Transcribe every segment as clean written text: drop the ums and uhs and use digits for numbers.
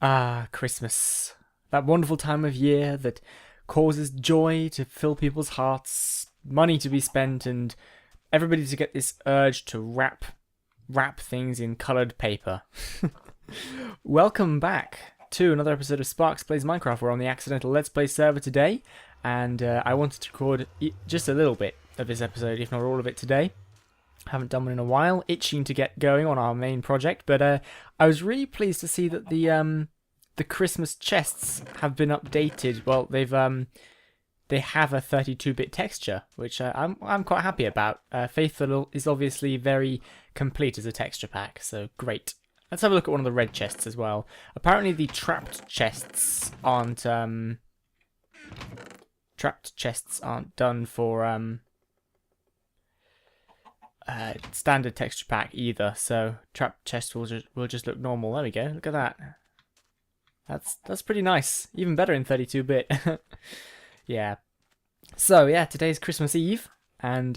Ah, Christmas. That wonderful time of year that causes joy to fill people's hearts, money to be spent, and everybody to get this urge to wrap things in coloured paper. Welcome back to another episode of Sparks Plays Minecraft. We're on the accidental Let's Play server today, and I wanted to record just a little bit of this episode, if not all of it today. Haven't done one in a while, itching to get going on our main project, but I was really pleased to see that the Christmas chests have been updated. Well, they have a 32-bit texture, which I'm quite happy about. Faithful is obviously very complete as a texture pack, so great. Let's have a look at one of the red chests as well. Apparently the trapped chests aren't done for standard texture pack either, so trapped chests will just look normal. There we go. Look at that. That's pretty nice. Even better in 32-bit. Yeah. So yeah, today's Christmas Eve, and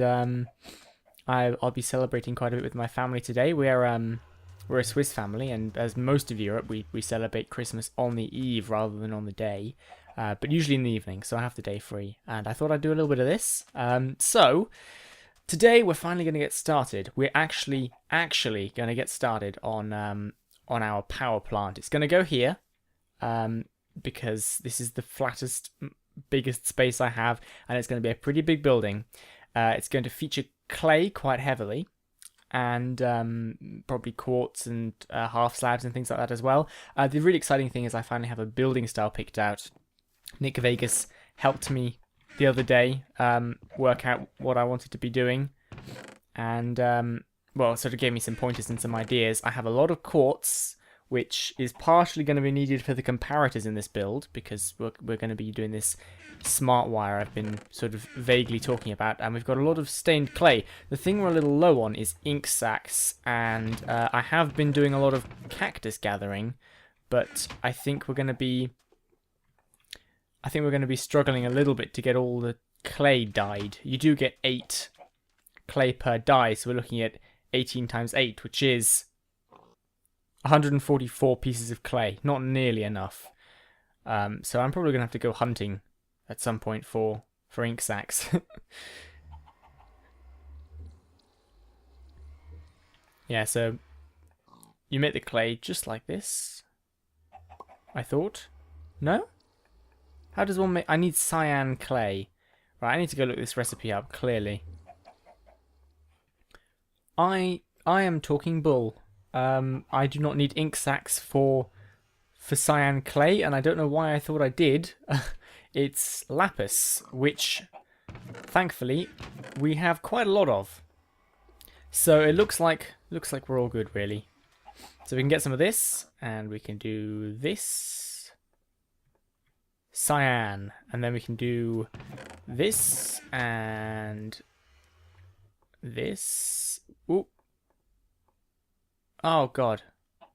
I'll be celebrating quite a bit with my family today. We're a Swiss family, and as most of Europe, we celebrate Christmas on the eve rather than on the day, but usually in the evening. So I have the day free, and I thought I'd do a little bit of this. So today we're finally going to get started. We're actually going to get started on our power plant. It's going to go here. Because this is the flattest, biggest space I have, and it's going to be a pretty big building. It's going to feature clay quite heavily, and probably quartz and half slabs and things like that as well. The really exciting thing is I finally have a building style picked out. Nick Vegas helped me the other day work out what I wanted to be doing, and well, sort of gave me some pointers and some ideas. I have a lot of quartz, which is partially going to be needed for the comparators in this build, because we're going to be doing this smart wire I've been sort of vaguely talking about, and we've got a lot of stained clay. The thing we're a little low on is ink sacs, and I have been doing a lot of cactus gathering, but I think we're going to be struggling a little bit to get all the clay dyed. You do get 8 clay per die, so we're looking at 18 times 8, which is 144 pieces of clay, not nearly enough. So I'm probably going to have to go hunting at some point for ink sacs. Yeah, so you make the clay just like this, I thought. No? How does one make... I need cyan clay. Right, I need to go look this recipe up, clearly. I am talking bull. I do not need ink sacs for cyan clay, and I don't know why I thought I did. It's lapis, which thankfully we have quite a lot of. So it looks like we're all good, really. So we can get some of this, and we can do this cyan, and then we can do this and this. Ooh. Oh god,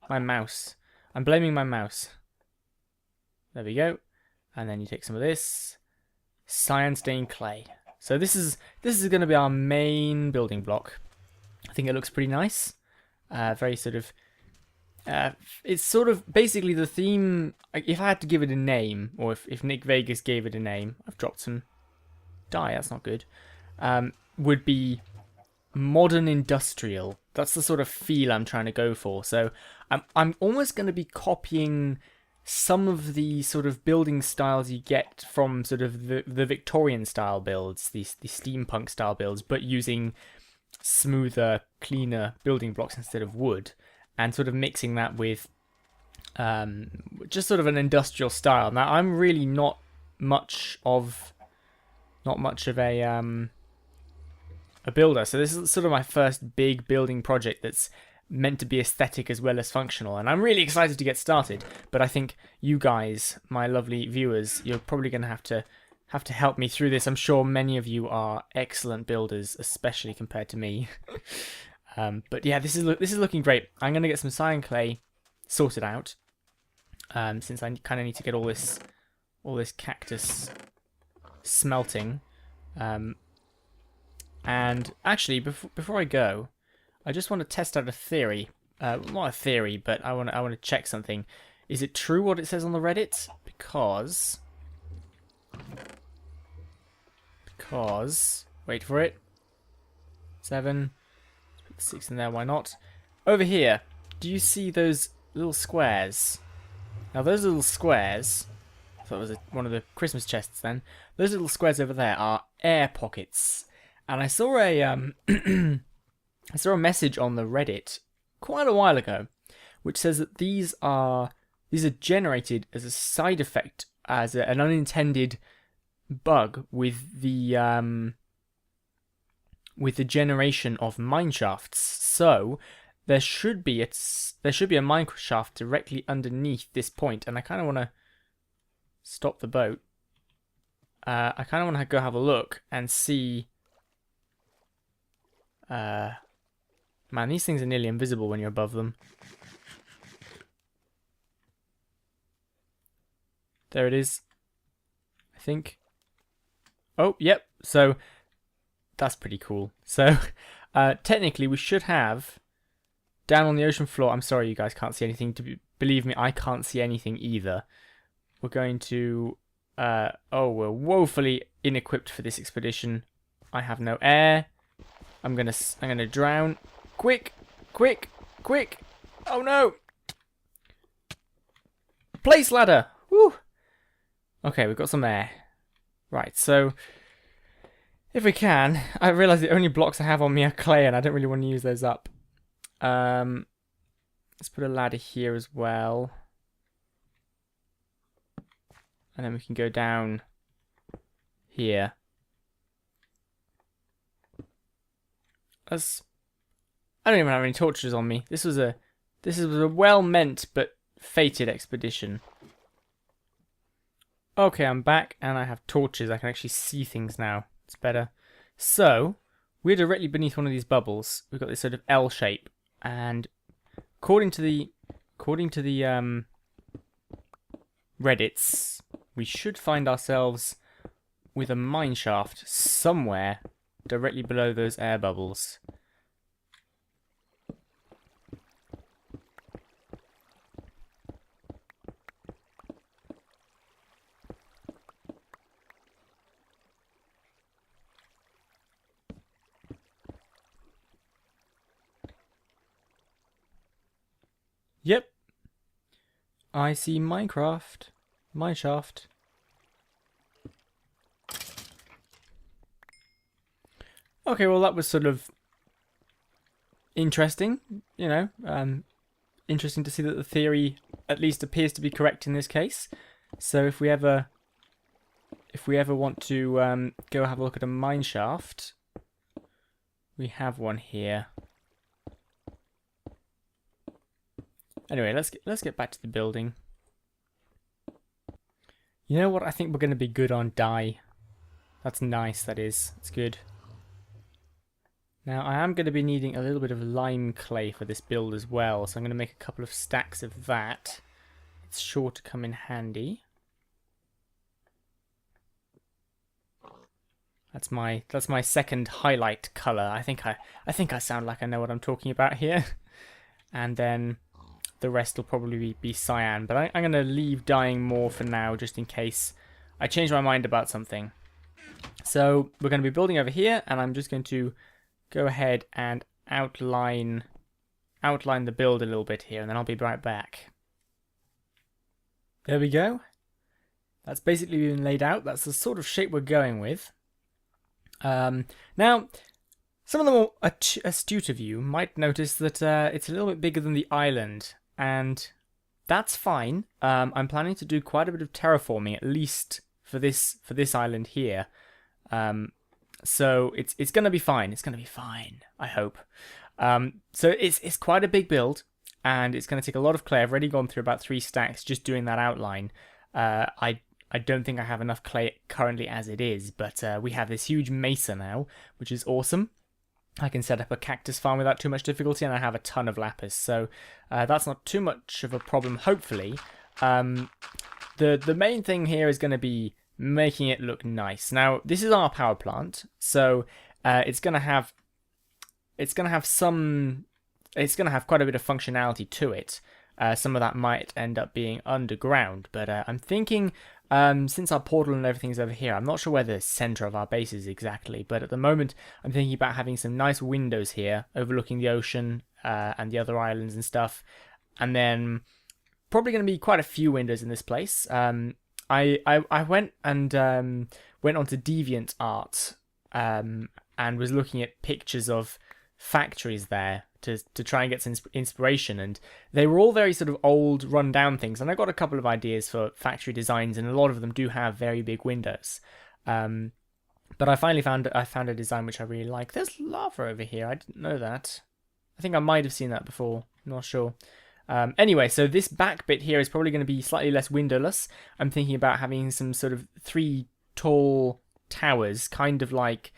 my mouse. I'm blaming my mouse. There we go. And then you take some of this cyan stained clay. So this is going to be our main building block. I think it looks pretty nice. Very sort of. It's sort of basically the theme. If I had to give it a name, or if Nick Vegas gave it a name, I've dropped some dye. That's not good. Would be modern industrial. That's the sort of feel I'm trying to go for. So I'm almost going to be copying some of the sort of building styles you get from sort of the Victorian style builds, the steampunk style builds, but using smoother, cleaner building blocks instead of wood, and sort of mixing that with just sort of an industrial style. Now I'm really not much of a builder, so this is sort of my first big building project that's meant to be aesthetic as well as functional, and I'm really excited to get started. But I think you guys, my lovely viewers, you're probably going to have to help me through this. I'm sure many of you are excellent builders, especially compared to me. But yeah, this is looking great. I'm going to get some cyan clay sorted out, since I kind of need to get all this cactus smelting. And actually, before I go, I just want to test out a theory. Not a theory, but I want to check something. Is it true what it says on the Reddit? Because, wait for it. 7, put the 6 in there, why not? Over here, do you see those little squares? Now those little squares, I thought it was one of the Christmas chests then. Those little squares over there are air pockets. And I saw a I saw a message on the Reddit quite a while ago, which says that these are generated as a side effect, as an unintended bug with the generation of mineshafts. So there should be a mineshaft directly underneath this point, and I kind of want to stop the boat. I kind of want to go have a look and see. Man, these things are nearly invisible when you're above them. There it is, I think. Oh, yep. So that's pretty cool. So technically we should have down on the ocean floor. I'm sorry you guys can't see anything. Believe me, I can't see anything either. We're going to oh, we're woefully inequipped for this expedition. I have no air. I'm gonna drown. Quick, quick, quick. Oh no. Place ladder. Woo. Okay, we've got some air. Right, so if we can, I realise the only blocks I have on me are clay, and I don't really want to use those up. Let's put a ladder here as well, and then we can go down here. I don't even have any torches on me. This was a well-meant but fated expedition. Okay, I'm back, and I have torches. I can actually see things now. It's better. So, we're directly beneath one of these bubbles. We've got this sort of L shape, and according to the Reddits, we should find ourselves with a mine shaft somewhere directly below those air bubbles. Yep. I see Minecraft. Mineshaft. Okay, well that was sort of interesting, you know. Interesting to see that the theory at least appears to be correct in this case. So if we ever want to go have a look at a mineshaft, we have one here. Anyway, let's get back to the building. You know what? I think we're going to be good on dye. That's nice, that is. That's good. Now, I am going to be needing a little bit of lime clay for this build as well, so I'm going to make a couple of stacks of that. It's sure to come in handy. That's my second highlight color. I think I sound like I know what I'm talking about here. And then the rest will probably be cyan, but I'm going to leave dyeing more for now, just in case I change my mind about something. So we're going to be building over here, and I'm just going to go ahead and outline the build a little bit here, and then I'll be right back. There we go. That's basically been laid out. That's the sort of shape we're going with. Now, some of the more astute of you might notice that it's a little bit bigger than the island, and that's fine. I'm planning to do quite a bit of terraforming, at least for this island here. So it's gonna be fine. It's gonna be fine, I hope. So it's quite a big build, and it's gonna take a lot of clay. I've already gone through about 3 stacks just doing that outline. I don't think I have enough clay currently as it is, but we have this huge mesa now, which is awesome. I can set up a cactus farm without too much difficulty, and I have a ton of lapis, so that's not too much of a problem, hopefully. The main thing here is going to be making it look nice. Now, this is our power plant, so it's going to have quite a bit of functionality to it. Some of that might end up being underground, but I'm thinking, since our portal and everything's over here, I'm not sure where the center of our base is exactly, but at the moment I'm thinking about having some nice windows here overlooking the ocean and the other islands and stuff, and then probably going to be quite a few windows in this place. I went and went onto DeviantArt and was looking at pictures of factories there to try and get some inspiration, and they were all very sort of old, run-down things, and I got a couple of ideas for factory designs, and a lot of them do have very big windows. But I finally found a design which I really like. There's lava over here. I didn't know that. I think I might have seen that before. I'm not sure. Anyway, so this back bit here is probably going to be slightly less windowless. I'm thinking about having some sort of 3 tall towers, kind of like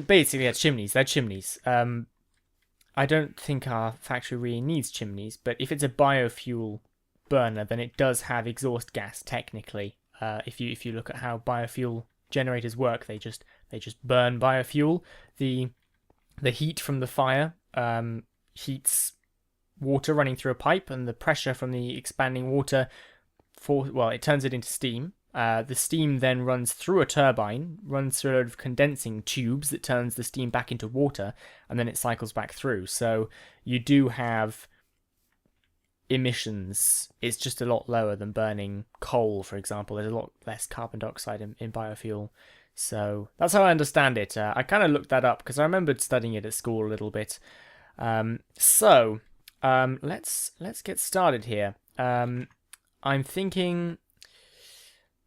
basically it's chimneys. They're chimneys. I don't think our factory really needs chimneys, but if it's a biofuel burner, then it does have exhaust gas technically. If you look at how biofuel generators work, they just burn biofuel. The heat from the fire heats water running through a pipe, and the pressure from the expanding water it turns it into steam. The steam then runs through a turbine, runs through a load of condensing tubes that turns the steam back into water, and then it cycles back through. So you do have emissions. It's just a lot lower than burning coal, for example. There's a lot less carbon dioxide in biofuel. So that's how I understand it. I kind of looked that up because I remembered studying it at school a little bit. Let's get started here. I'm thinking,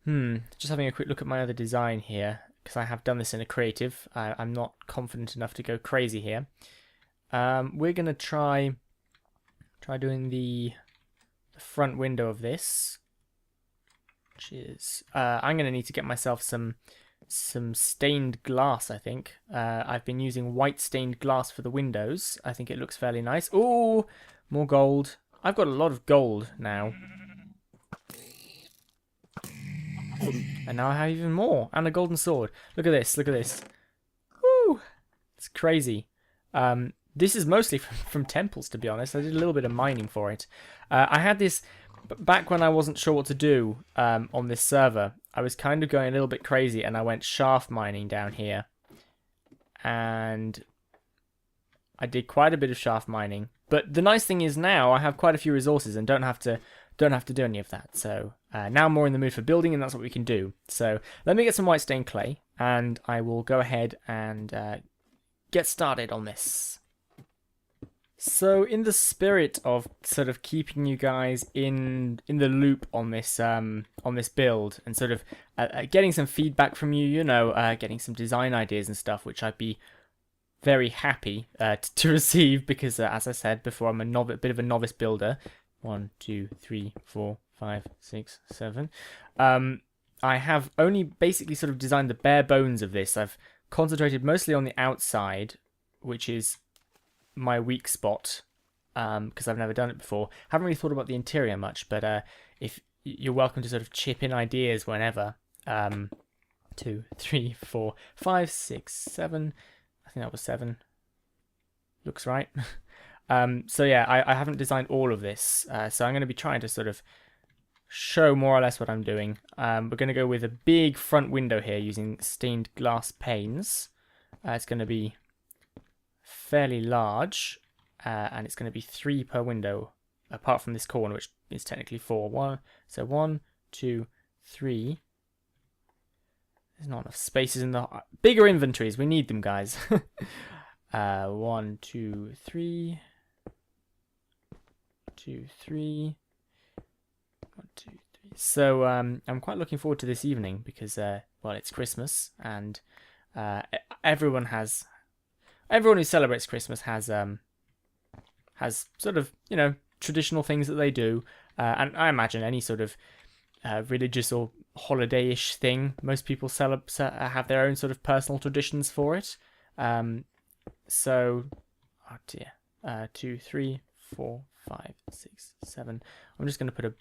just having a quick look at my other design here, because I have done this in a creative. I'm not confident enough to go crazy here. We're gonna try doing the front window of this, which is I'm gonna need to get myself some stained glass. I think I've been using white stained glass for the windows. I think it looks fairly nice. Oh, more gold. I've got a lot of gold now. And now I have even more, and a golden sword. Look at this, look at this. Woo! It's crazy. This is mostly from temples, to be honest. I did a little bit of mining for it. I had this, back when I wasn't sure what to do on this server, I was kind of going a little bit crazy, and I went shaft mining down here. And I did quite a bit of shaft mining. But the nice thing is now I have quite a few resources and don't have to do any of that. So now I'm more in the mood for building, and that's what we can do. So let me get some white stained clay, and I will go ahead and get started on this. So in the spirit of sort of keeping you guys in the loop on this build, and sort of getting some feedback from you, getting some design ideas and stuff, which I'd be very happy to receive, because as I said before, I'm a bit of a novice builder. 1, 2, 3, 4, 5, 6, 7. I have only basically sort of designed the bare bones of this. I've concentrated mostly on the outside, which is my weak spot, because I've never done it before. Haven't really thought about the interior much, but if you're welcome to sort of chip in ideas whenever. 2, 3, 4, 5, 6, 7. I think that was 7. Looks right. So yeah, I haven't designed all of this, so I'm going to be trying to sort of show more or less what I'm doing. We're going to go with a big front window here using stained glass panes. It's going to be fairly large, and it's going to be 3 per window, apart from this corner, which is technically 4. So 1, 2, 3. There's not enough spaces in the bigger inventories. We need them, guys. 1, 2, 3. 2, 3. 1, 2, 3. So I'm quite looking forward to this evening because it's Christmas, and everyone who celebrates Christmas has sort of traditional things that they do, and I imagine any sort of religious or holiday-ish thing, most people have their own sort of personal traditions for it. So, oh dear, 2, 3, 4, 5, 6, 7. I'm just going to put a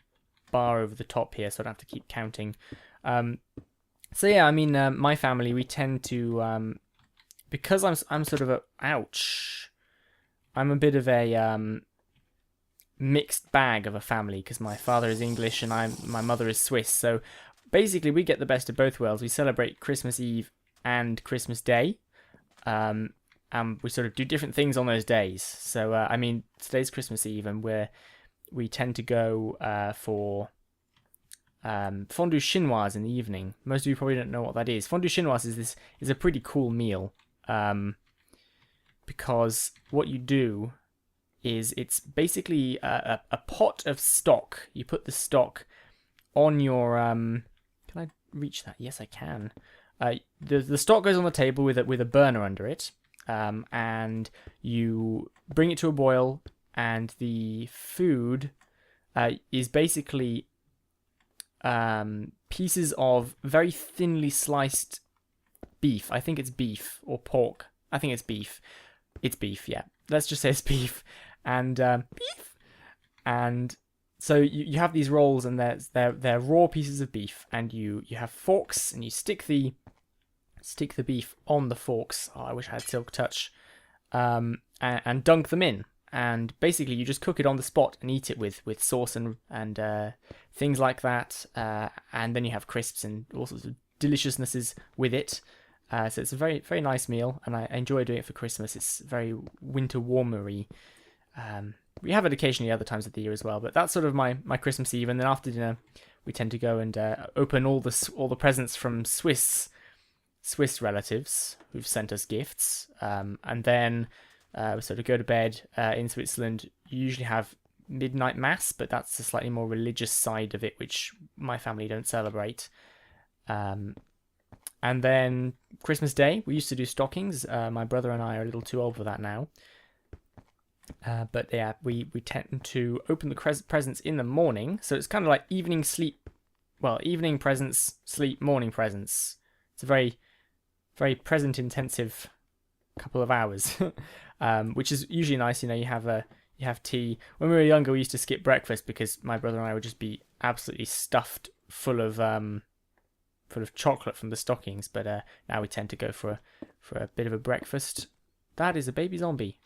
bar over the top here so I don't have to keep counting. So yeah, I mean, my family, we tend to, because I'm sort of ouch. I'm a bit of a mixed bag of a family because my father is English and my mother is Swiss. So basically, we get the best of both worlds. We celebrate Christmas Eve and Christmas Day, and we sort of do different things on those days. So I mean, today's Christmas Eve, and we tend to go for fondue chinoise in the evening. Most of you probably don't know what that is. Fondue chinoise is a pretty cool meal, because what you do is it's basically a pot of stock. You put the stock on your Can I reach that? Yes, I can. The stock goes on the table with a burner under it, and you bring it to a boil, and the food is basically pieces of very thinly sliced beef. I think it's beef or pork. I think it's beef. It's beef, yeah. Let's just say it's beef. And beef. And so you have these rolls, and they're raw pieces of beef, and you have forks, and you stick the beef on the forks. Oh, I wish I had Silk Touch. And dunk them in. And basically, you just cook it on the spot and eat it with sauce and things like that. And then you have crisps and all sorts of deliciousnesses with it. So it's a very, very nice meal, and I enjoy doing it for Christmas. It's very winter warmery. We have it occasionally other times of the year as well, but that's sort of my Christmas Eve. And then after dinner, we tend to go and open all the presents from Swiss relatives who've sent us gifts, and then we sort of go to bed. In Switzerland, you usually have midnight mass, but that's a slightly more religious side of it, which my family don't celebrate. And then Christmas Day, we used to do stockings. My brother and I are a little too old for that now. But yeah, we tend to open the presents in the morning. So it's kind of like evening presents, sleep, morning presents. It's a very, very present intensive couple of hours, which is usually nice. You know, you have tea. When we were younger, we used to skip breakfast because my brother and I would just be absolutely stuffed full of chocolate from the stockings. But now we tend to go for a bit of a breakfast. That is a baby zombie.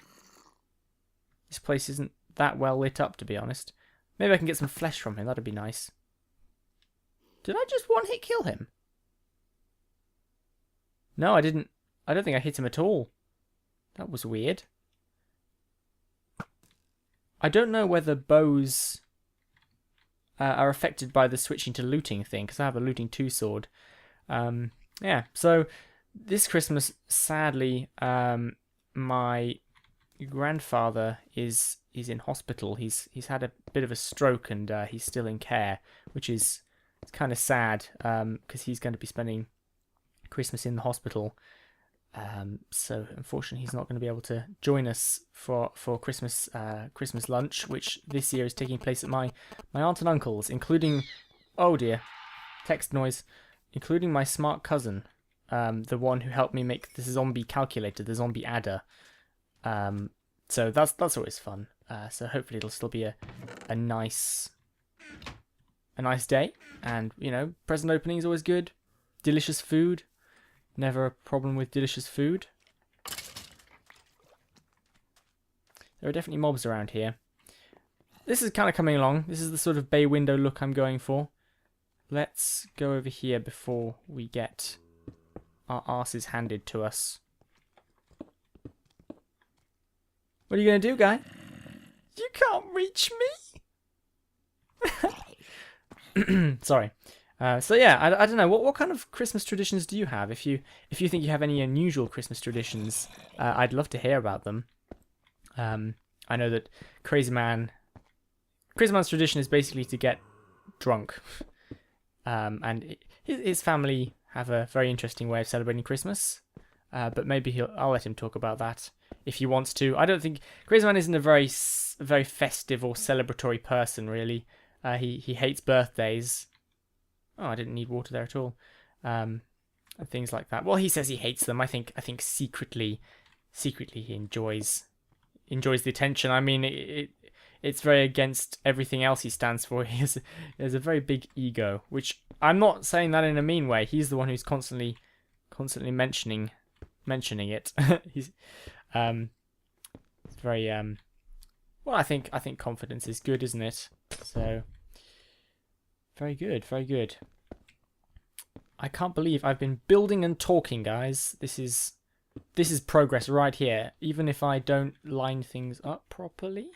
This place isn't that well lit up, to be honest. Maybe I can get some flesh from him. That'd be nice. Did I just one hit kill him? No, I didn't. I don't think I hit him at all. That was weird. I don't know whether bows are affected by the switching to looting thing, because I have a looting 2 sword. Yeah, so this Christmas, sadly, my grandfather is in hospital. He's had a bit of a stroke, and he's still in care, which is kind of sad, because he's going to be spending Christmas in the hospital. So unfortunately, he's not going to be able to join us for Christmas lunch, which this year is taking place at my aunt and uncle's, including, oh dear, text noise, including my smart cousin, the one who helped me make the zombie calculator, the zombie adder. So that's always fun. So hopefully it'll still be a nice day, and you know, present opening is always good. Delicious food. Never a problem with delicious food. There are definitely mobs around here. This is kind of coming along. This is the sort of bay window look I'm going for. Let's go over here before we get our asses handed to us. What are you going to do, guy? You can't reach me! Sorry. So yeah, I don't know. What kind of Christmas traditions do you have? If you think you have any unusual Christmas traditions, I'd love to hear about them. I know that Crazy Man's tradition is basically to get drunk, and his family have a very interesting way of celebrating Christmas. But maybe I'll let him talk about that if he wants to. I don't think Crazy Man isn't a very festive or celebratory person, really. He hates birthdays. Oh, I didn't need water there at all. And things like that. Well, he says he hates them. I think secretly he enjoys the attention. I mean, it's very against everything else he stands for. He has a very big ego, which I'm not saying that in a mean way. He's the one who's constantly mentioning it. He's very well, I think confidence is good, isn't it? So very good, very good. I can't believe I've been building and talking, guys. This is progress right here. Even if I don't line things up properly.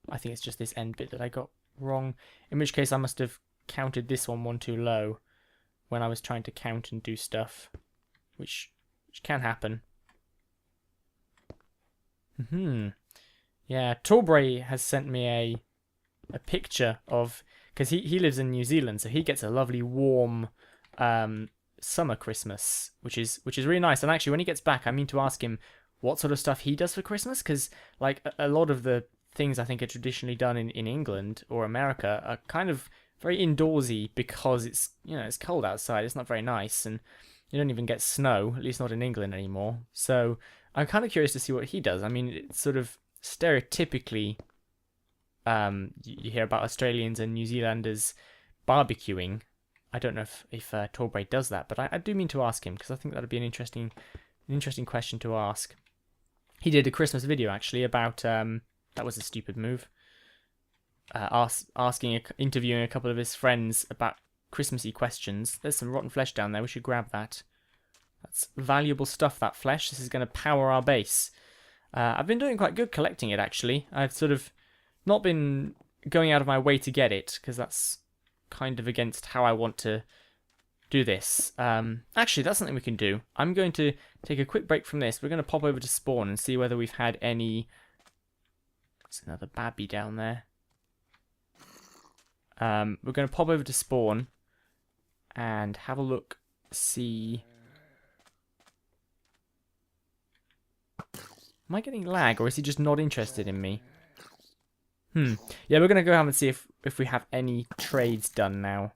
I think it's just this end bit that I got wrong. In which case I must have counted this one too low when I was trying to count and do stuff. Which can happen. Yeah, Torbray has sent me a picture of, because he lives in New Zealand, so he gets a lovely warm summer Christmas, which is really nice. And actually, when he gets back, I mean to ask him what sort of stuff he does for Christmas, because like a lot of the things I think are traditionally done in England or America are kind of very indoorsy, because it's, you know, it's cold outside. It's not very nice, and you don't even get snow, at least not in England anymore. So I'm kind of curious to see what he does. I mean, it's sort of stereotypically, you hear about Australians and New Zealanders barbecuing. I don't know if Torbray does that, but I do mean to ask him, because I think that'd be an interesting question to ask. He did a Christmas video actually about that was a stupid move. Interviewing a couple of his friends about Christmassy questions. There's some rotten flesh down there. We should grab that. That's valuable stuff, that flesh. This is going to power our base. I've been doing quite good collecting it, actually. I've sort of not been going out of my way to get it, because that's kind of against how I want to do this. Actually, that's something we can do. I'm going to take a quick break from this. We're going to pop over to spawn and see whether we've had any... There's another babby down there. We're going to pop over to spawn and have a look, see... Am I getting lag, or is he just not interested in me? Yeah, we're going to go have and see if we have any trades done now.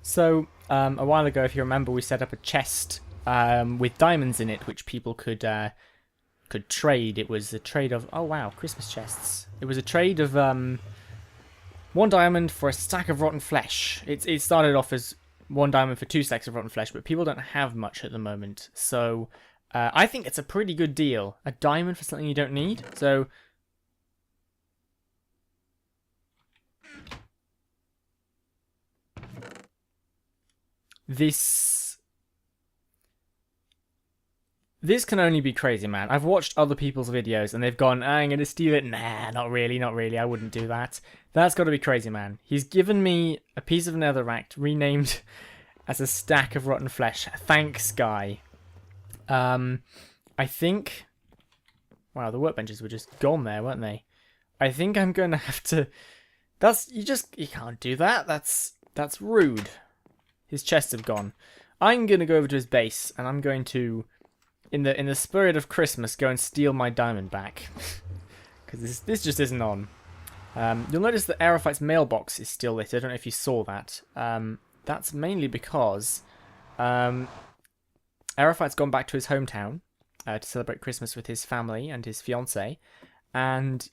So, a while ago, if you remember, we set up a chest with diamonds in it, which people could trade. It was a trade of... Oh, wow, Christmas chests. It was a trade of 1 diamond for a stack of rotten flesh. It started off as 1 diamond for 2 stacks of rotten flesh, but people don't have much at the moment. So... I think it's a pretty good deal. A diamond for something you don't need. So this can only be crazy, man. I've watched other people's videos and they've gone, I'm going to steal it. Nah, not really. I wouldn't do that. That's got to be crazy, man. He's given me a piece of netherrack renamed as a stack of rotten flesh. Thanks, guy. I think... Wow, the workbenches were just gone there, weren't they? I think I'm going to have to... You can't do that. That's rude. His chests have gone. I'm going to go over to his base, and I'm going to, in the spirit of Christmas, go and steal my diamond back. Because this just isn't on. You'll notice that Aerophyte's mailbox is still lit. I don't know if you saw that. That's mainly because... Aerophyte's gone back to his hometown to celebrate Christmas with his family and his fiancée, and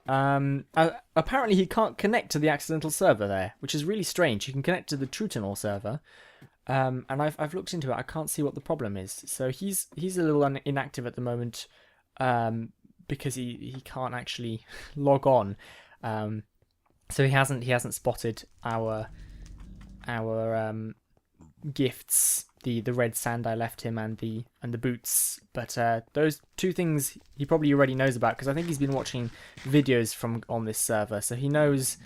apparently he can't connect to the accidental server there, which is really strange. He can connect to the True Tunnel server, and I've looked into it. I can't see what the problem is. So he's a little inactive at the moment because he can't actually log on. So he hasn't spotted our gifts, the red sand I left him and the boots, but those 2 things he probably already knows about, because I think he's been watching videos from on this server, so he knows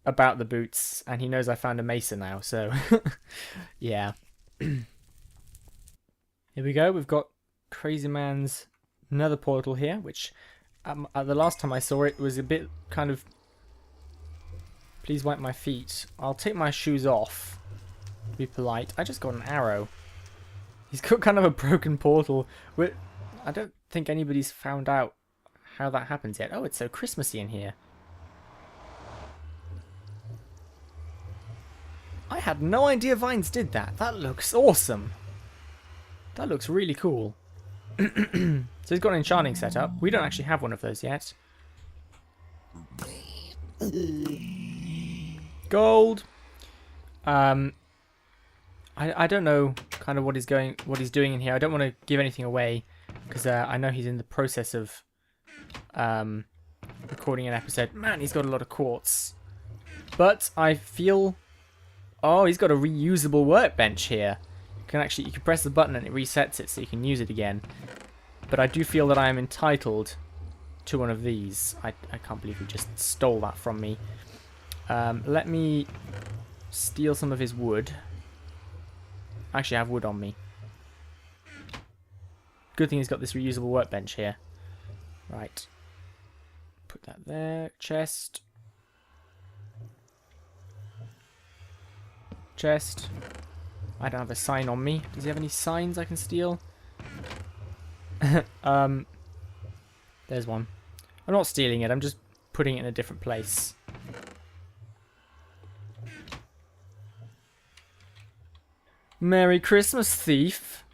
about the boots, and he knows I found a mesa now. So yeah. Here we go. We've got Crazy Man's nether portal here, which at the last time I saw it was a bit kind of... Please wipe my feet. I'll take my shoes off. Be polite. I just got an arrow. He's got kind of a broken portal. I don't think anybody's found out how that happens yet. Oh, it's so Christmassy in here. I had no idea vines did that. That looks awesome. That looks really cool. So he's got an enchanting setup. We don't actually have one of those yet. Gold. I don't know kind of what he's doing in here. I don't want to give anything away. because I know he's in the process of recording an episode. Man, he's got a lot of quartz. But I feel... Oh, he's got a reusable workbench here. You can press the button and it resets it so you can use it again. But I do feel that I am entitled to one of these. I can't believe he just stole that from me. Let me steal some of his wood. Actually, I have wood on me. Good thing he's got this reusable workbench here. Right. Put that there. Chest. Chest. I don't have a sign on me. Does he have any signs I can steal? There's one. I'm not stealing it. I'm just putting it in a different place. Merry Christmas, thief.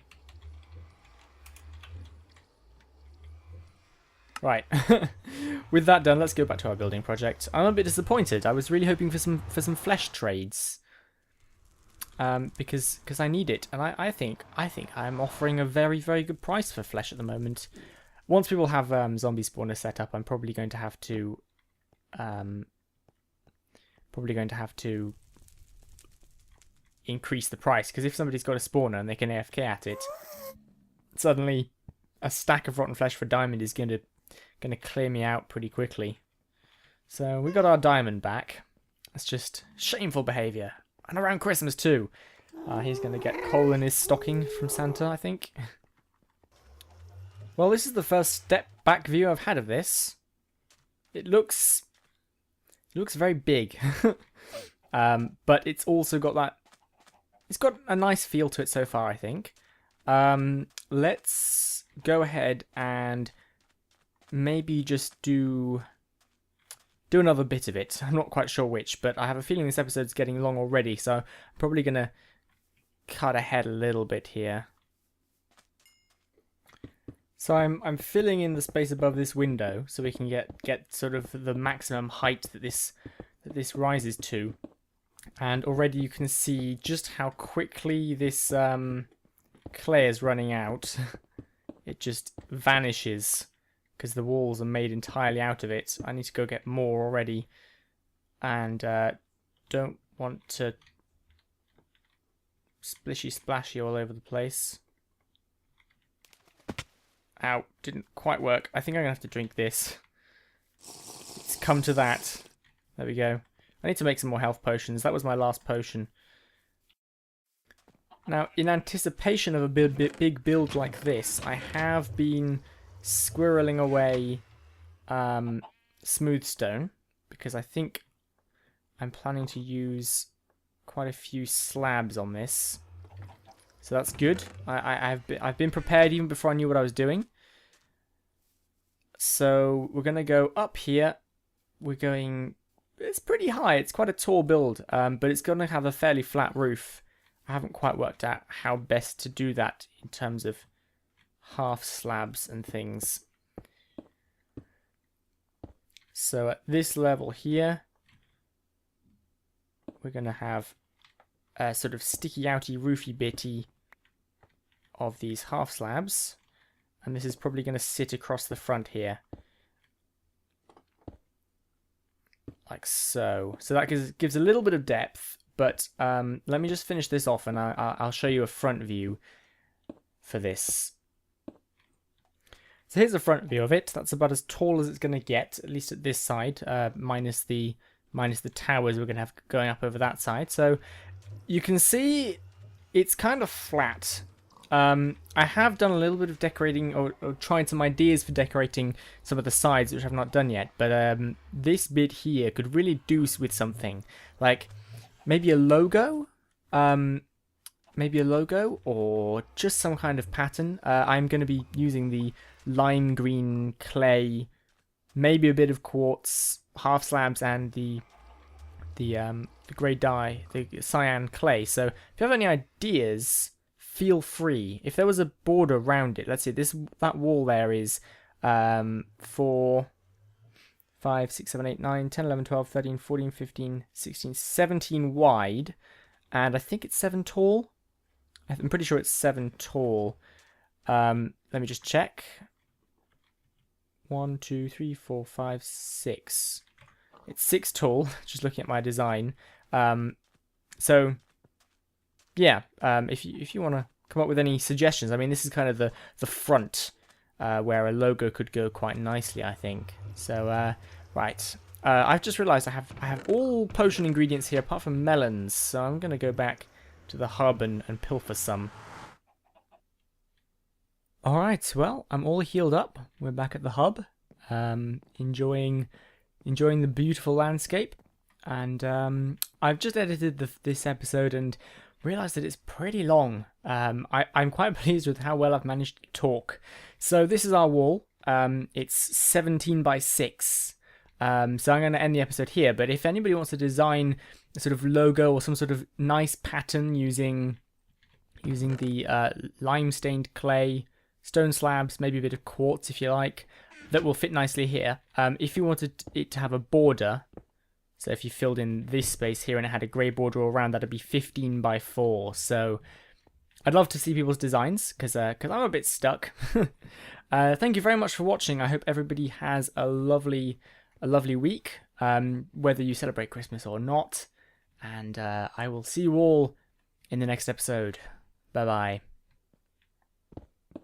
Right. With that done, let's go back to our building project. I'm a bit disappointed. I was really hoping for some flesh trades. Because I need it, and I think I'm offering a very, very good price for flesh at the moment. Once people have zombie spawner set up, I'm probably going to have to increase the price, because if somebody's got a spawner and they can AFK at it, suddenly a stack of rotten flesh for diamond is gonna clear me out pretty quickly. So we got our diamond back. That's just shameful behaviour. And around Christmas too. He's going to get coal in his stocking from Santa, I think. Well, this is the first step back view I've had of this. It looks very big. But it's also got that... It's got a nice feel to it so far, I think. Let's go ahead and maybe just do another bit of it. I'm not quite sure which, but I have a feeling this episode's getting long already, so I'm probably going to cut ahead a little bit here. So I'm filling in the space above this window so we can get sort of the maximum height that this rises to. And already you can see just how quickly this clay is running out. It just vanishes, because the walls are made entirely out of it. I need to go get more already. And don't want to splishy splashy all over the place. Ow, didn't quite work. I think I'm going to have to drink this. It's come to that. There we go. I need to make some more health potions. That was my last potion. Now, in anticipation of a big build like this, I have been squirreling away smooth stone, because I think I'm planning to use quite a few slabs on this, so that's good. I've been prepared even before I knew what I was doing. So we're gonna go up here. It's pretty high. It's quite a tall build, but it's gonna have a fairly flat roof. I haven't quite worked out how best to do that in terms of half slabs and things. So at this level here, we're going to have a sort of sticky outy roofy bitty of these half slabs, and this is probably going to sit across the front here, like so. So that gives a little bit of depth, but let me just finish this off and I'll show you a front view for this. So here's a front view of it. That's about as tall as it's going to get, at least at this side, minus the towers we're going to have going up over that side. So you can see it's kind of flat. I have done a little bit of decorating or trying some ideas for decorating some of the sides, which I've not done yet. But this bit here could really do with something. Like maybe a logo? Maybe a logo or just some kind of pattern. I'm going to be using the lime green clay, maybe a bit of quartz, half slabs, and the grey dye, the cyan clay. So if you have any ideas, feel free. If there was a border around it, let's see, that wall there is 4, 5, 6, 7, 8, 9, 10, 11, 12, 13, 14, 15, 16, 17 wide, and I think it's 7 tall. I'm pretty sure it's 7 tall. Let let me just check. 1, 2, 3, 4, 5, 6. It's 6 tall, just looking at my design. So, yeah, if you want to come up with any suggestions, I mean, this is kind of the front where a logo could go quite nicely, I think. So, right. I've just realised I have all potion ingredients here apart from melons, so I'm going to go back to the hub and pilfer some. Alright, well, I'm all healed up. We're back at the hub, enjoying the beautiful landscape. And I've just edited this episode and realised that it's pretty long. I'm quite pleased with how well I've managed to talk. So this is our wall. It's 17 by 6. So I'm going to end the episode here, but if anybody wants to design a sort of logo or some sort of nice pattern using the lime-stained clay, stone slabs, maybe a bit of quartz if you like, that will fit nicely here. If you wanted it to have a border, so if you filled in this space here and it had a grey border all around, that'd be 15 by 4. So I'd love to see people's designs because I'm a bit stuck. Thank you very much for watching. I hope everybody has a lovely week, whether you celebrate Christmas or not. And I will see you all in the next episode. Bye bye.